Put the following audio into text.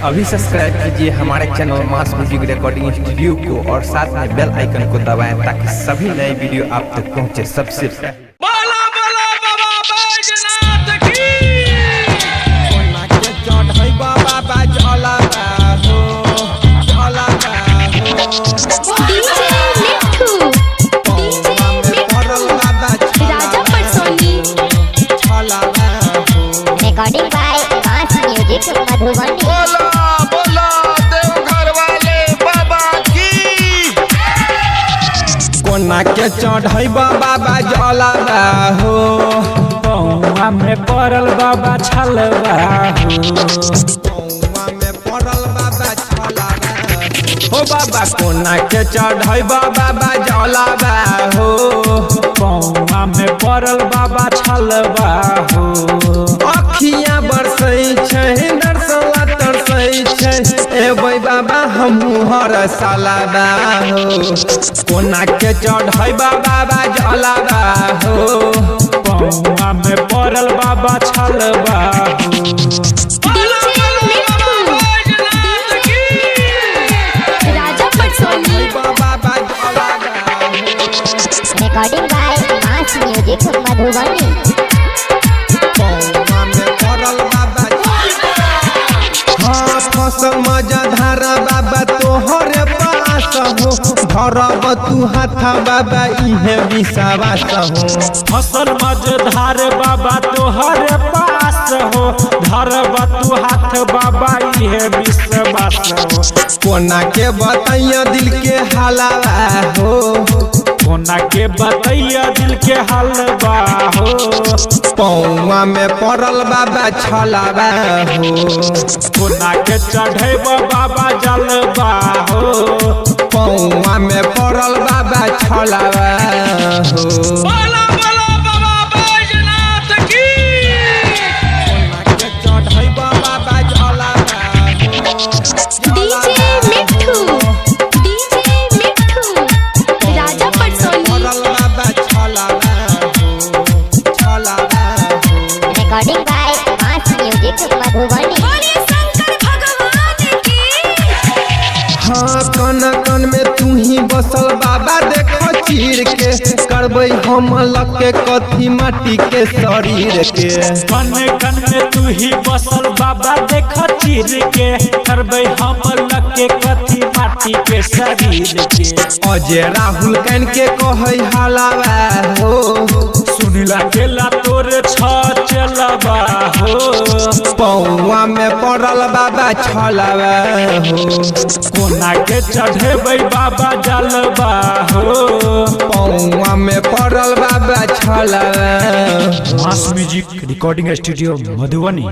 अभी सब्सक्राइब कीजिए हमारे चैनल मास म्यूजिक रिकॉर्डिंग स्टूडियो को और साथ में बेल आइकन को दबाएं ताकि सभी नए वीडियो आप तक पहुंचे सबसे पहले। Recording by Mass Music Madhubani. बोला देवघर वाले बाबा की। कोना के चढ़ई बाबा जलावा हो, पौआ में पड़ल बाबा छलवा हो, पौआ में पड़ल बाबा छलावा हो बाबा। कोना के चढ़ई बाबा जलावा हो, पौआ में पड़ल बाबा छलवा हो। अखियां बरसै छै नरसला तरसै छै, एबै बाबा हमहू हर सालाबा हो। कोना के चढ़ई बाबा जलावा हो, पौआ में पड़ल बाबा छलवा हो। Recording by Mass Music Madhubani. हाँ फसल मजा धारा बाबा तोहरे पास हो, धरब तू हाथा बाबा इहे विश्वास हो। फसल मझधार बाबा तोहर पास हो, धरब तू हाथ बाबा इहे विश्वास हो। कोना के बताइया दिल के हालावा हो, कोना के बतैया दिल के हलवा हो। पौआ में पड़ल बाबा छलावा हो, कोना के चढ़े बाबा जलवा हो। पौआ में पड़ल बाबा छलावा हो। कोना के चढ़ई बाबा जलावा recording by Mass Music Madhubani. हाँ कन कन में तू ही बसल बाबा देखो चीर के, करबै हम लके कथी माटी के शरीर के। कन कन में तू ही बसल बाबा देख चीर के, करबै हम लके कथी माटी के शरीर के। अजय राहुल कैन के कहै हालावा हो, सुनिला केला तोरे चलबा हो। पौआ में पड़ल बाबा छलावा हो, कोना के चढ़ेबै बाबा जलवा हो। पौआ में पड़ल बाबा छलावा। मास म्यूजिक रिकॉर्डिंग स्टूडियो मधुबनी।